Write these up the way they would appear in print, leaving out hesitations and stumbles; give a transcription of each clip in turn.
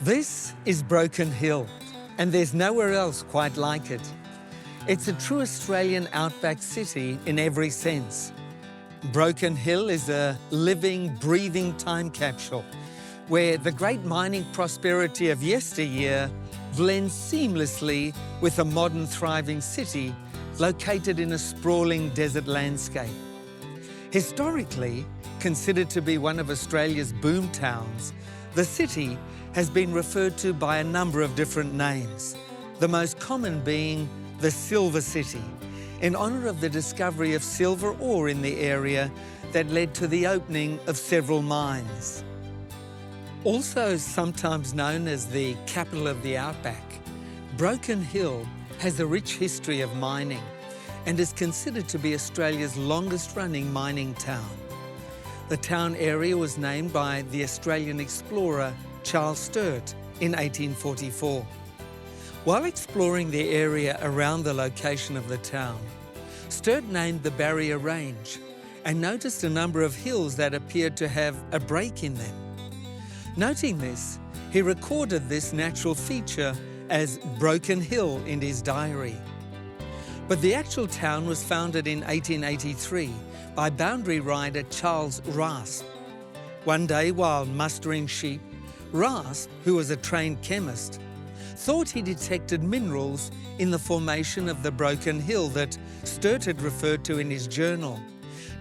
This is Broken Hill, and there's nowhere else quite like it. It's a true Australian outback city in every sense. Broken Hill is a living, breathing time capsule where the great mining prosperity of yesteryear blends seamlessly with a modern, thriving city located in a sprawling desert landscape. Historically considered to be one of Australia's boom towns, the city has been referred to by a number of different names, the most common being the Silver City, in honour of the discovery of silver ore in the area that led to the opening of several mines. Also sometimes known as the capital of the outback, Broken Hill has a rich history of mining and is considered to be Australia's longest-running mining town. The town area was named by the Australian explorer Charles Sturt in 1844. While exploring the area around the location of the town, Sturt named the Barrier Range and noticed a number of hills that appeared to have a break in them. Noting this, he recorded this natural feature as Broken Hill in his diary. But the actual town was founded in 1883 by boundary rider Charles Raspe. One day while mustering sheep, Raspe, who was a trained chemist, thought he detected minerals in the formation of the Broken Hill that Sturt had referred to in his journal.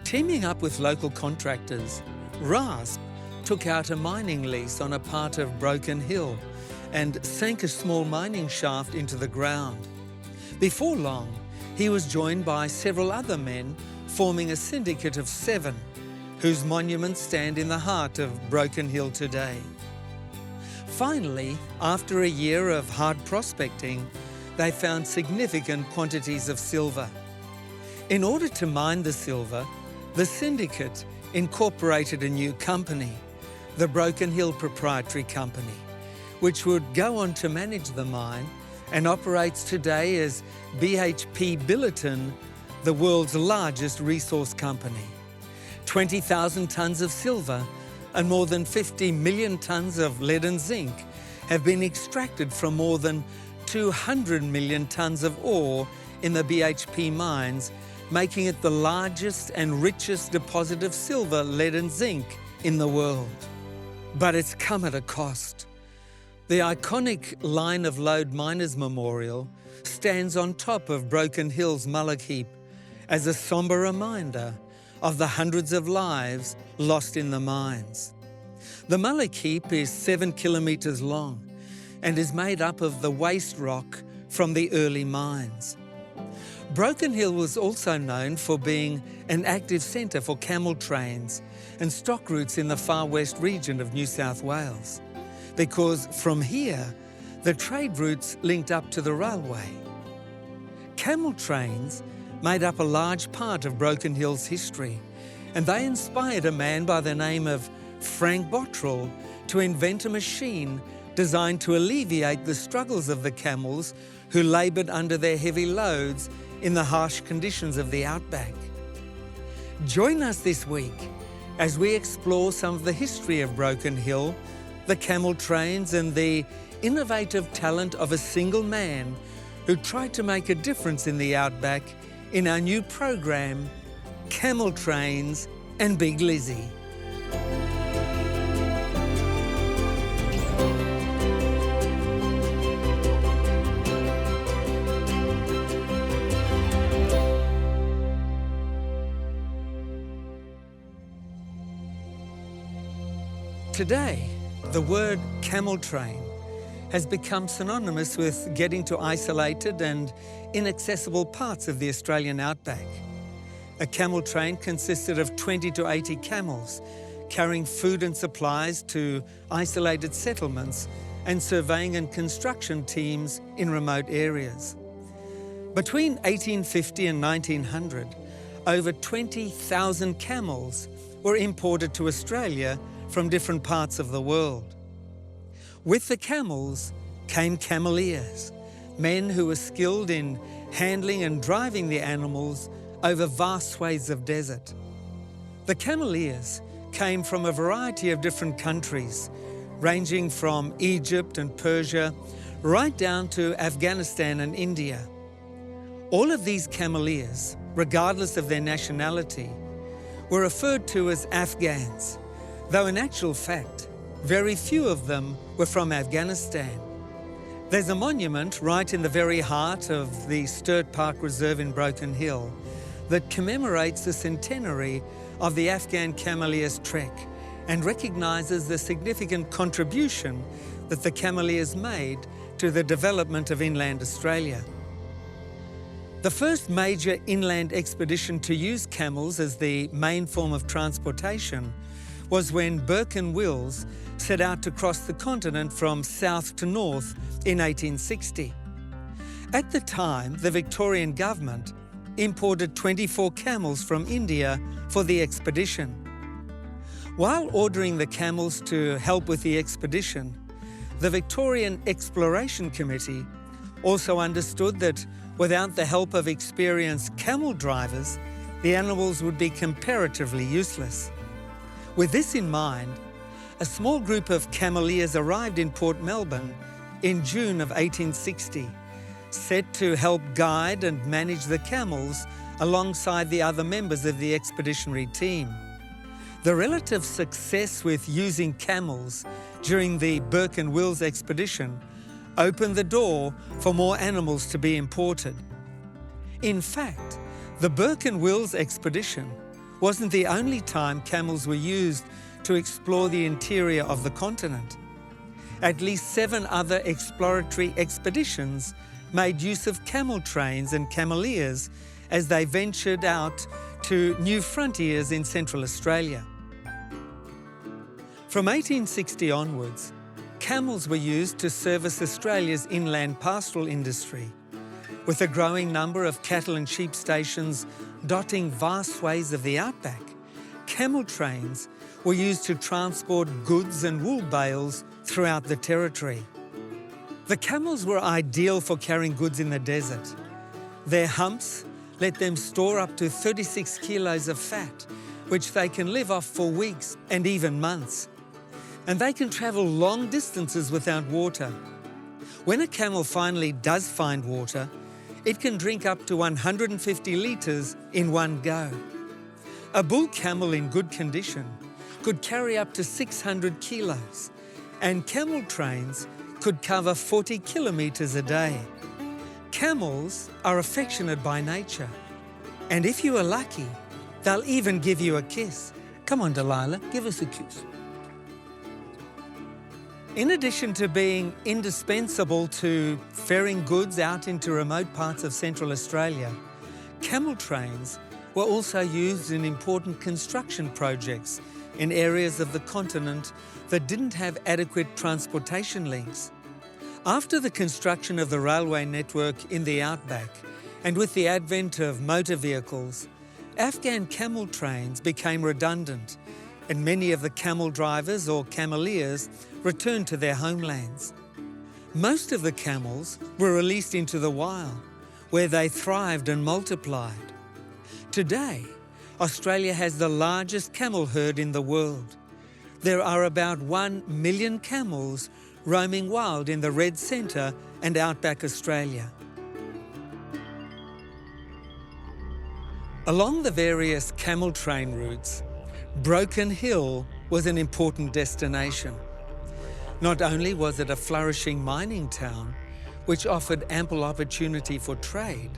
Teaming up with local contractors, Raspe took out a mining lease on a part of Broken Hill and sank a small mining shaft into the ground. Before long, he was joined by several other men, forming a syndicate of 7, whose monuments stand in the heart of Broken Hill today. Finally, after a year of hard prospecting, they found significant quantities of silver. In order to mine the silver, the syndicate incorporated a new company, the Broken Hill Proprietary Company, which would go on to manage the mine and operates today as BHP Billiton, the world's largest resource company. 20,000 tonnes of silver and more than 50 million tonnes of lead and zinc have been extracted from more than 200 million tonnes of ore in the BHP mines, making it the largest and richest deposit of silver, lead and zinc in the world. But it's come at a cost. The iconic Line of Load Miners Memorial stands on top of Broken Hill's mullock heap as a sombre reminder of the hundreds of lives lost in the mines. The mullock heap is 7 kilometres long and is made up of the waste rock from the early mines. Broken Hill was also known for being an active centre for camel trains and stock routes in the far west region of New South Wales, because from here, the trade routes linked up to the railway. Camel trains made up a large part of Broken Hill's history, and they inspired a man by the name of Frank Bottrill to invent a machine designed to alleviate the struggles of the camels who laboured under their heavy loads in the harsh conditions of the outback. Join us this week as we explore some of the history of Broken Hill, the camel trains and the innovative talent of a single man who tried to make a difference in the outback in our new program, Camel Trains and Big Lizzie. Today, the word camel train has become synonymous with getting to isolated and inaccessible parts of the Australian outback. A camel train consisted of 20 to 80 camels, carrying food and supplies to isolated settlements and surveying and construction teams in remote areas. Between 1850 and 1900, over 20,000 camels were imported to Australia from different parts of the world. With the camels came cameleers, men who were skilled in handling and driving the animals over vast swathes of desert. The cameleers came from a variety of different countries, ranging from Egypt and Persia right down to Afghanistan and India. All of these cameleers, regardless of their nationality, were referred to as Afghans, though in actual fact, very few of them were from Afghanistan. There's a monument right in the very heart of the Sturt Park Reserve in Broken Hill that commemorates the centenary of the Afghan Cameleers trek and recognises the significant contribution that the Cameleers made to the development of inland Australia. The first major inland expedition to use camels as the main form of transportation was when Burke and Wills set out to cross the continent from south to north in 1860. At the time, the Victorian government imported 24 camels from India for the expedition. While ordering the camels to help with the expedition, the Victorian Exploration Committee also understood that without the help of experienced camel drivers, the animals would be comparatively useless. With this in mind, a small group of cameleers arrived in Port Melbourne in June of 1860, set to help guide and manage the camels alongside the other members of the expeditionary team. The relative success with using camels during the Burke and Wills expedition opened the door for more animals to be imported. In fact, the Burke and Wills expedition wasn't the only time camels were used to explore the interior of the continent. At least 7 other exploratory expeditions made use of camel trains and cameleers as they ventured out to new frontiers in Central Australia. From 1860 onwards, camels were used to service Australia's inland pastoral industry. With a growing number of cattle and sheep stations dotting vast swathes of the outback, camel trains were used to transport goods and wool bales throughout the territory. The camels were ideal for carrying goods in the desert. Their humps let them store up to 36 kilos of fat, which they can live off for weeks and even months. And they can travel long distances without water. When a camel finally does find water, it can drink up to 150 litres in one go. A bull camel in good condition could carry up to 600 kilos, and camel trains could cover 40 kilometres a day. Camels are affectionate by nature, and if you are lucky, they'll even give you a kiss. Come on, Delilah, give us a kiss. In addition to being indispensable to ferrying goods out into remote parts of Central Australia, camel trains were also used in important construction projects in areas of the continent that didn't have adequate transportation links. After the construction of the railway network in the outback, and with the advent of motor vehicles, Afghan camel trains became redundant, and many of the camel drivers or cameleers returned to their homelands. Most of the camels were released into the wild, where they thrived and multiplied. Today, Australia has the largest camel herd in the world. There are about 1 million camels roaming wild in the Red Centre and Outback Australia. Along the various camel train routes, Broken Hill was an important destination. Not only was it a flourishing mining town, which offered ample opportunity for trade,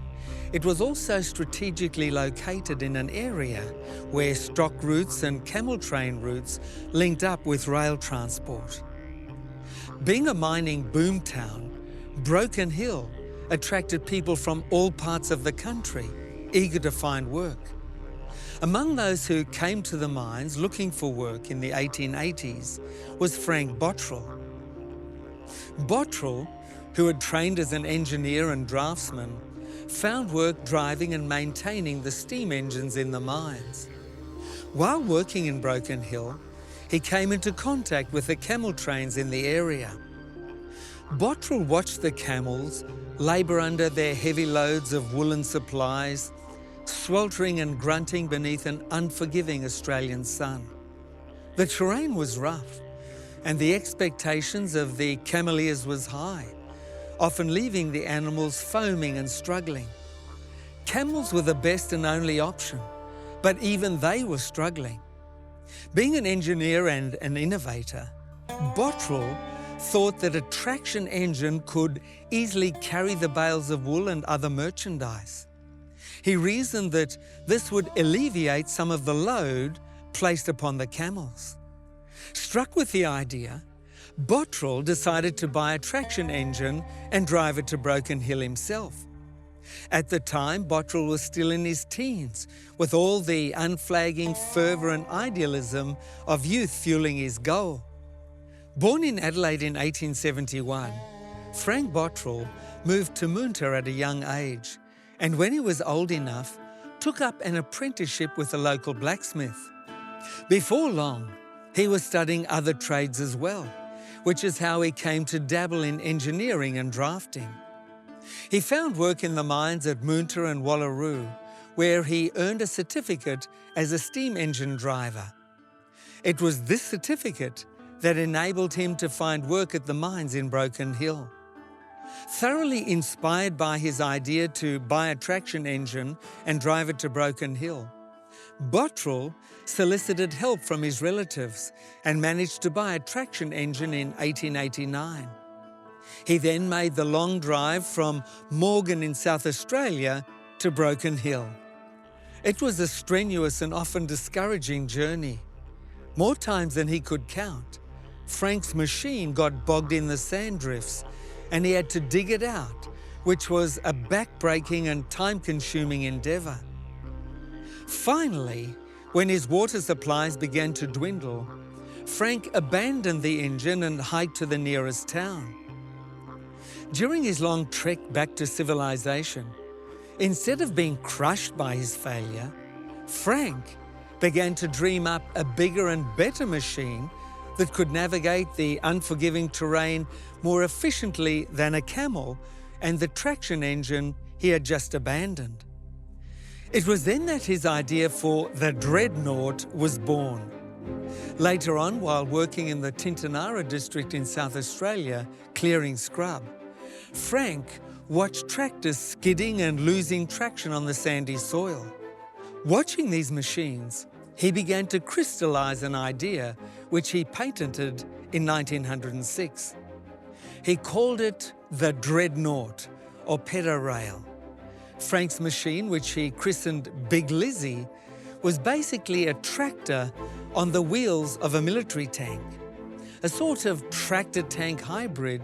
it was also strategically located in an area where stock routes and camel train routes linked up with rail transport. Being a mining boomtown, Broken Hill attracted people from all parts of the country, eager to find work. Among those who came to the mines looking for work in the 1880s was Frank Bottrill. Bottrill, who had trained as an engineer and draftsman, found work driving and maintaining the steam engines in the mines. While working in Broken Hill, he came into contact with the camel trains in the area. Bottrill watched the camels labour under their heavy loads of woolen supplies, sweltering and grunting beneath an unforgiving Australian sun. The terrain was rough, and the expectations of the Cameleers was high, often leaving the animals foaming and struggling. Camels were the best and only option, but even they were struggling. Being an engineer and an innovator, Bottrill thought that a traction engine could easily carry the bales of wool and other merchandise. He reasoned that this would alleviate some of the load placed upon the camels. Struck with the idea, Bottrill decided to buy a traction engine and drive it to Broken Hill himself. At the time, Bottrill was still in his teens, with all the unflagging fervour and idealism of youth fueling his goal. Born in Adelaide in 1871, Frank Bottrill moved to Munter at a young age, and when he was old enough, took up an apprenticeship with a local blacksmith. Before long, he was studying other trades as well, which is how he came to dabble in engineering and drafting. He found work in the mines at Munter and Wallaroo, where he earned a certificate as a steam engine driver. It was this certificate that enabled him to find work at the mines in Broken Hill. Thoroughly inspired by his idea to buy a traction engine and drive it to Broken Hill, Bottrill solicited help from his relatives and managed to buy a traction engine in 1889. He then made the long drive from Morgan in South Australia to Broken Hill. It was a strenuous and often discouraging journey. More times than he could count, Frank's machine got bogged in the sand drifts and he had to dig it out, which was a back-breaking and time-consuming endeavour. Finally, when his water supplies began to dwindle, Frank abandoned the engine and hiked to the nearest town. During his long trek back to civilization, instead of being crushed by his failure, Frank began to dream up a bigger and better machine that could navigate the unforgiving terrain more efficiently than a camel and the traction engine he had just abandoned. It was then that his idea for the Dreadnought was born. Later on, while working in the Tintinara district in South Australia, clearing scrub, Frank watched tractors skidding and losing traction on the sandy soil. Watching these machines, he began to crystallise an idea which he patented in 1906. He called it the Dreadnought, or pedal rail. Frank's machine, which he christened Big Lizzie, was basically a tractor on the wheels of a military tank, a sort of tractor-tank hybrid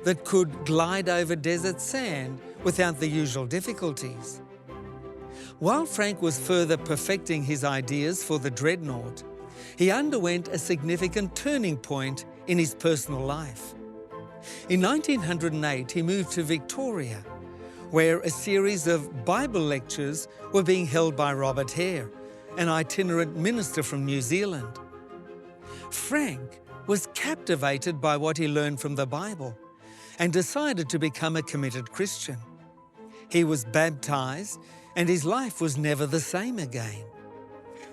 that could glide over desert sand without the usual difficulties. While Frank was further perfecting his ideas for the Dreadnought, he underwent a significant turning point in his personal life. In 1908, he moved to Victoria, where a series of Bible lectures were being held by Robert Hare, an itinerant minister from New Zealand. Frank was captivated by what he learned from the Bible and decided to become a committed Christian. He was baptized and his life was never the same again.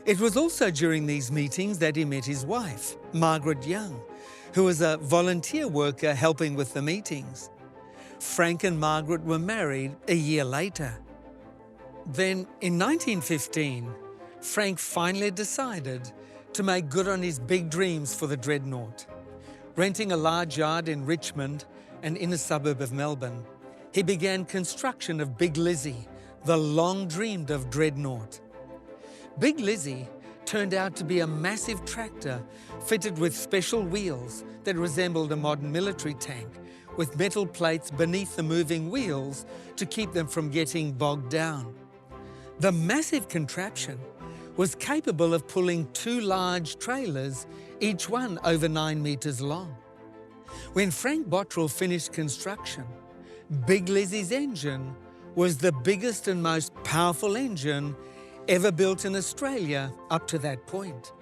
It was also during these meetings that he met his wife, Margaret Young, who was a volunteer worker helping with the meetings. Frank and Margaret were married a year later. Then, in 1915, Frank finally decided to make good on his big dreams for the Dreadnought. Renting a large yard in Richmond, an inner suburb of Melbourne, he began construction of Big Lizzie, the long-dreamed of Dreadnought. Big Lizzie turned out to be a massive tractor fitted with special wheels that resembled a modern military tank, with metal plates beneath the moving wheels to keep them from getting bogged down. The massive contraption was capable of pulling 2 large trailers, each one over 9 meters long. When Frank Bottrill finished construction, Big Lizzie's engine was the biggest and most powerful engine ever built in Australia up to that point.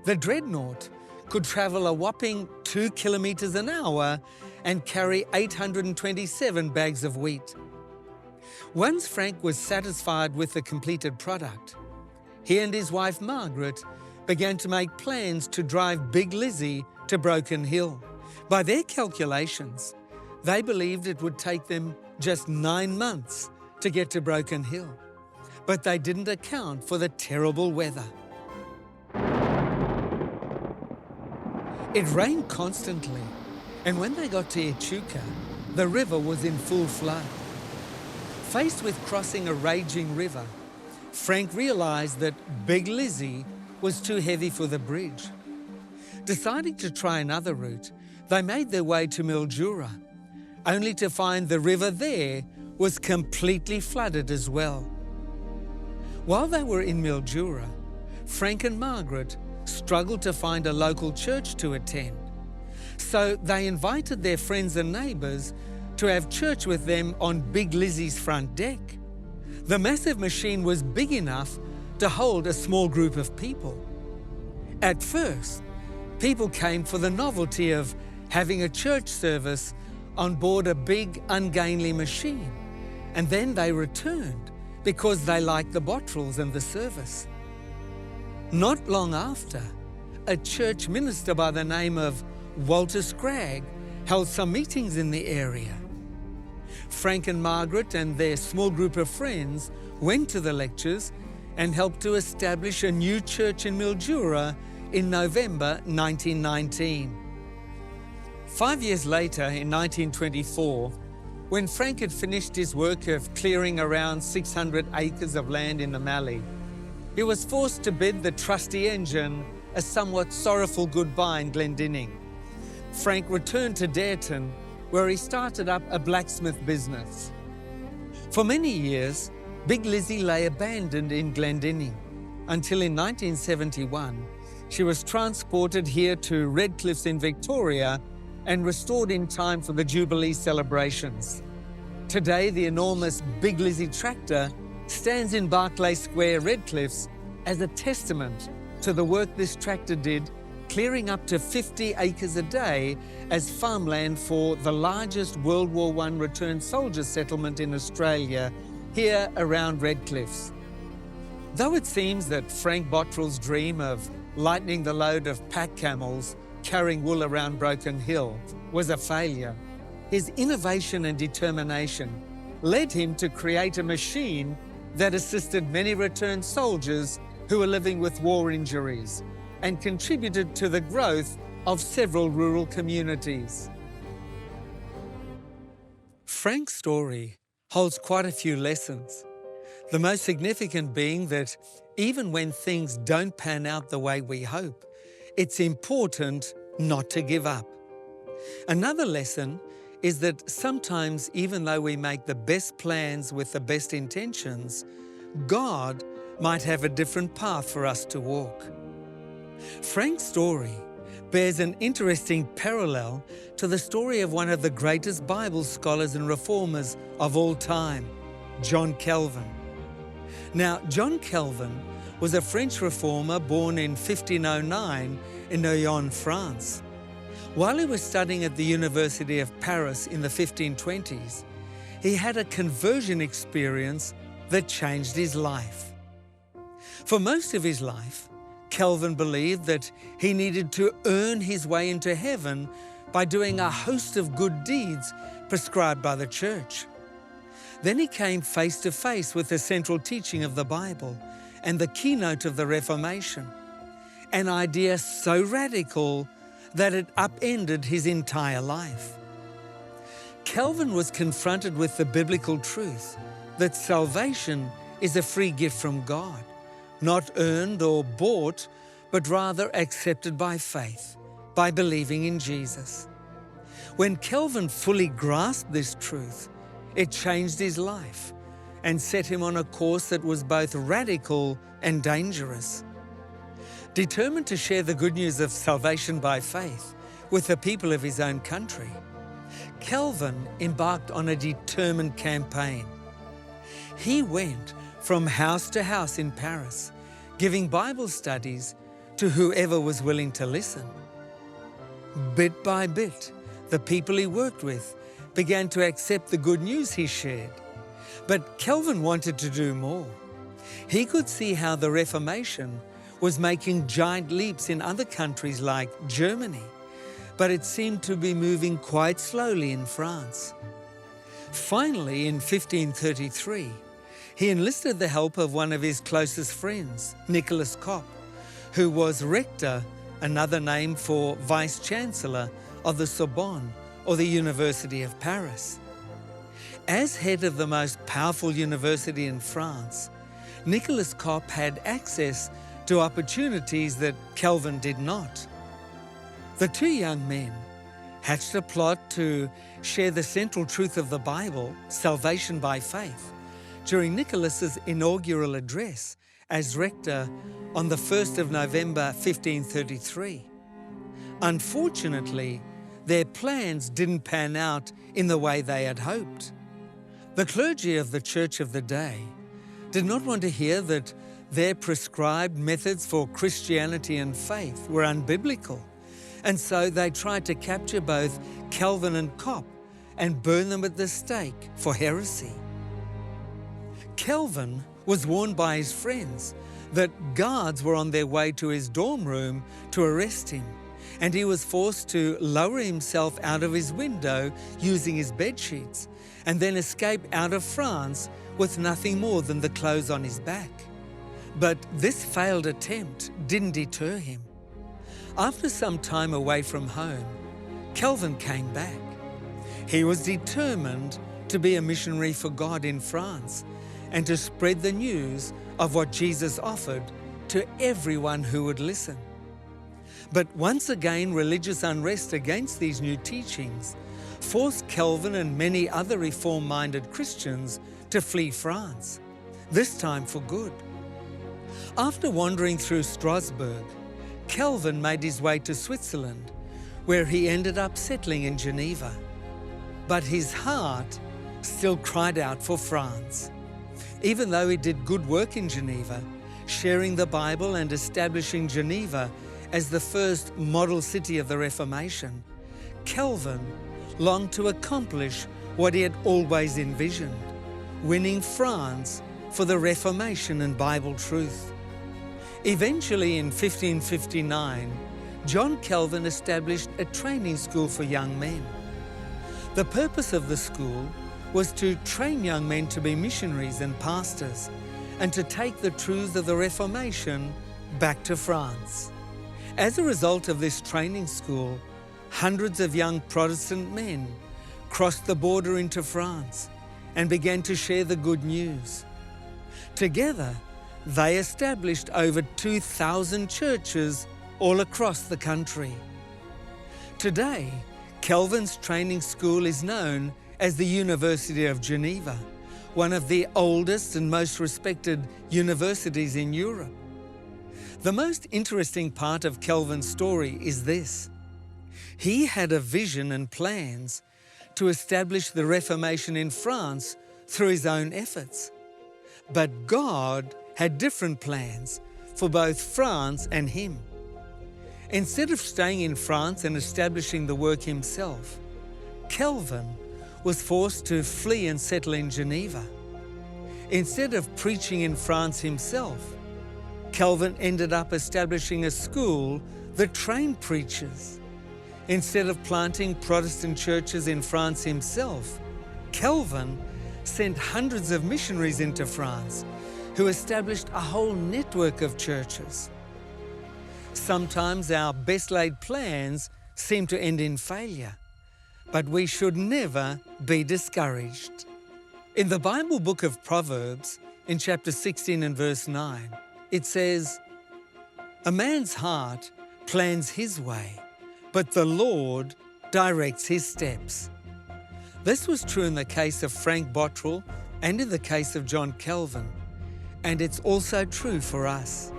The Dreadnought could travel a whopping 2 kilometers an hour and carry 827 bags of wheat. Once Frank was satisfied with the completed product, he and his wife Margaret began to make plans to drive Big Lizzie to Broken Hill. By their calculations, they believed it would take them just 9 months to get to Broken Hill. But they didn't account for the terrible weather. It rained constantly, and when they got to Echuca, the river was in full flood. Faced with crossing a raging river, Frank realised that Big Lizzie was too heavy for the bridge. Deciding to try another route, they made their way to Mildura, only to find the river there was completely flooded as well. While they were in Mildura, Frank and Margaret struggled to find a local church to attend. So they invited their friends and neighbours to have church with them on Big Lizzie's front deck. The massive machine was big enough to hold a small group of people. At first, people came for the novelty of having a church service on board a big, ungainly machine, and then they returned because they liked the Bottrills and the service. Not long after, a church minister by the name of Walter Scragg held some meetings in the area. Frank and Margaret and their small group of friends went to the lectures and helped to establish a new church in Mildura in November 1919. 5 years later, in 1924, when Frank had finished his work of clearing around 600 acres of land in the Mallee, he was forced to bid the trusty engine a somewhat sorrowful goodbye in Glendinning. Frank returned to Dareton, where he started up a blacksmith business. For many years, Big Lizzie lay abandoned in Glendinning, until in 1971, she was transported here to Redcliffs in Victoria and restored in time for the Jubilee celebrations. Today, the enormous Big Lizzie tractor stands in Barclay Square, Redcliffs, as a testament to the work this tractor did, clearing up to 50 acres a day as farmland for the largest World War I returned soldier settlement in Australia, here around Redcliffs. Though it seems that Frank Bottrill's dream of lightening the load of pack camels carrying wool around Broken Hill was a failure, his innovation and determination led him to create a machine that assisted many returned soldiers who were living with war injuries and contributed to the growth of several rural communities. Frank's story holds quite a few lessons, the most significant being that even when things don't pan out the way we hope, it's important not to give up. Another lesson is that sometimes, even though we make the best plans with the best intentions, God might have a different path for us to walk. Frank's story bears an interesting parallel to the story of one of the greatest Bible scholars and reformers of all time, John Calvin. Now, John Calvin was a French reformer born in 1509 in Noyon, France. While he was studying at the University of Paris in the 1520s, he had a conversion experience that changed his life. For most of his life, Calvin believed that he needed to earn his way into heaven by doing a host of good deeds prescribed by the church. Then he came face to face with the central teaching of the Bible and the keynote of the Reformation, an idea so radical that it upended his entire life. Calvin was confronted with the biblical truth that salvation is a free gift from God, not earned or bought, but rather accepted by faith, by believing in Jesus. When Calvin fully grasped this truth, it changed his life and set him on a course that was both radical and dangerous. Determined to share the good news of salvation by faith with the people of his own country, Calvin embarked on a determined campaign. He went from house to house in Paris, giving Bible studies to whoever was willing to listen. Bit by bit, the people he worked with began to accept the good news he shared. But Calvin wanted to do more. He could see how the Reformation was making giant leaps in other countries like Germany, but it seemed to be moving quite slowly in France. Finally, in 1533, he enlisted the help of one of his closest friends, Nicholas Cop, who was rector, another name for vice-chancellor of the Sorbonne, or the University of Paris. As head of the most powerful university in France, Nicholas Cop had access to opportunities that Calvin did not. The two young men hatched a plot to share the central truth of the Bible, salvation by faith, during Nicholas's inaugural address as rector on the 1st of November 1533. Unfortunately, their plans didn't pan out in the way they had hoped. The clergy of the church of the day did not want to hear that their prescribed methods for Christianity and faith were unbiblical, and so they tried to capture both Calvin and Cop and burn them at the stake for heresy. Calvin was warned by his friends that guards were on their way to his dorm room to arrest him, and he was forced to lower himself out of his window using his bedsheets and then escape out of France with nothing more than the clothes on his back. But this failed attempt didn't deter him. After some time away from home, Calvin came back. He was determined to be a missionary for God in France and to spread the news of what Jesus offered to everyone who would listen. But once again, religious unrest against these new teachings forced Calvin and many other reform-minded Christians to flee France, this time for good. After wandering through Strasbourg, Calvin made his way to Switzerland, where he ended up settling in Geneva. But his heart still cried out for France. Even though he did good work in Geneva, sharing the Bible and establishing Geneva as the first model city of the Reformation, Calvin longed to accomplish what he had always envisioned, winning France for the Reformation and Bible truth. Eventually, in 1559, John Calvin established a training school for young men. The purpose of the school was to train young men to be missionaries and pastors and to take the truths of the Reformation back to France. As a result of this training school, hundreds of young Protestant men crossed the border into France and began to share the good news. Together, they established over 2,000 churches all across the country. Today, Calvin's training school is known as the University of Geneva, one of the oldest and most respected universities in Europe. The most interesting part of Calvin's story is this. He had a vision and plans to establish the Reformation in France through his own efforts. But God had different plans for both France and him. Instead of staying in France and establishing the work himself, Calvin was forced to flee and settle in Geneva. Instead of preaching in France himself, Calvin ended up establishing a school that trained preachers. Instead of planting Protestant churches in France himself, Calvin sent hundreds of missionaries into France who established a whole network of churches. Sometimes our best-laid plans seem to end in failure, but we should never be discouraged. In the Bible book of Proverbs, in chapter 16 and verse 9, it says, "A man's heart plans his way, but the Lord directs his steps." This was true in the case of Frank Bottrill and in the case of John Calvin, and it's also true for us.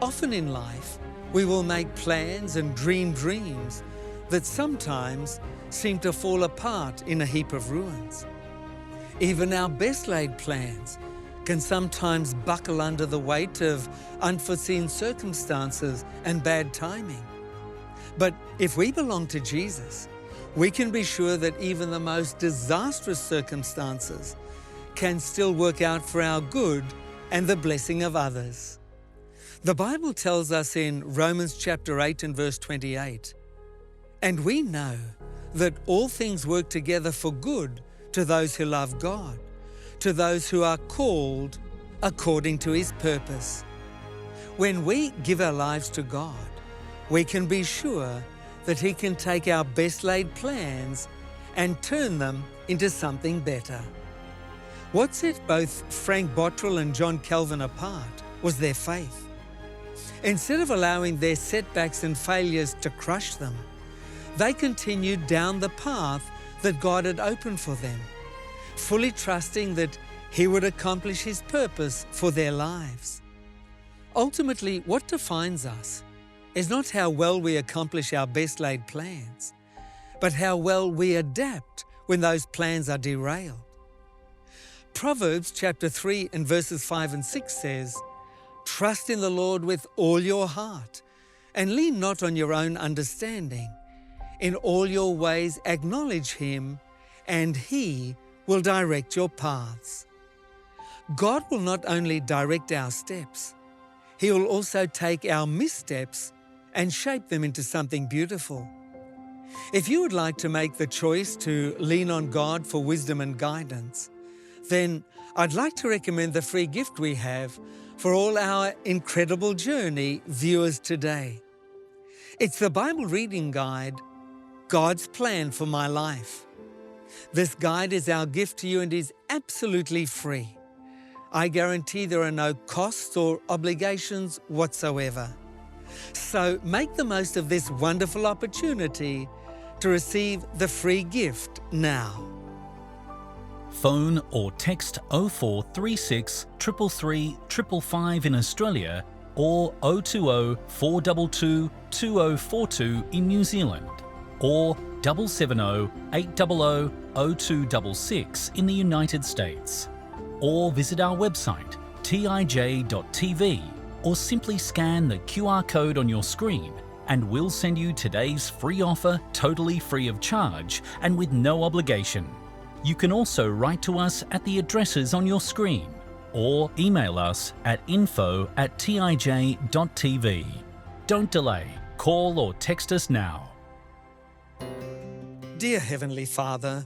Often in life, we will make plans and dream dreams that sometimes seem to fall apart in a heap of ruins. Even our best-laid plans can sometimes buckle under the weight of unforeseen circumstances and bad timing. But if we belong to Jesus, we can be sure that even the most disastrous circumstances can still work out for our good and the blessing of others. The Bible tells us in Romans chapter 8 and verse 28, "And we know that all things work together for good to those who love God, to those who are called according to His purpose." When we give our lives to God, we can be sure that He can take our best laid plans and turn them into something better. What set both Frank Bottrill and John Calvin apart was their faith. Instead of allowing their setbacks and failures to crush them, they continued down the path that God had opened for them, fully trusting that He would accomplish His purpose for their lives. Ultimately, what defines us is not how well we accomplish our best laid plans, but how well we adapt when those plans are derailed. Proverbs chapter 3 and verses 5 and 6 says, "Trust in the Lord with all your heart, and lean not on your own understanding. In all your ways acknowledge Him, and He will direct your paths." God will not only direct our steps, He will also take our missteps and shape them into something beautiful. If you would like to make the choice to lean on God for wisdom and guidance, then I'd like to recommend the free gift we have for all our incredible journey viewers today. It's the Bible reading guide, God's Plan for My Life. This guide is our gift to you and is absolutely free. I guarantee there are no costs or obligations whatsoever. So make the most of this wonderful opportunity to receive the free gift now. Phone or text 0436 333 555 in Australia or 020 422 2042 in New Zealand, or 770 800 0266 in the United States, or visit our website tij.tv, or simply scan the QR code on your screen and we'll send you today's free offer totally free of charge and with no obligation. You can also write to us at the addresses on your screen or email us at info@tij.tv. Don't delay. Call or text us now. Dear Heavenly Father,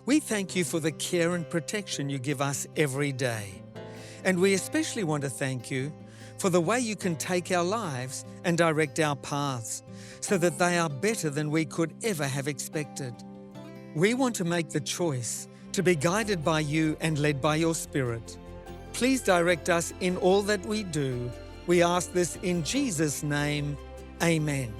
we thank You for the care and protection You give us every day. And we especially want to thank You for the way You can take our lives and direct our paths so that they are better than we could ever have expected. We want to make the choice to be guided by You and led by Your Spirit. Please direct us in all that we do. We ask this in Jesus' name. Amen.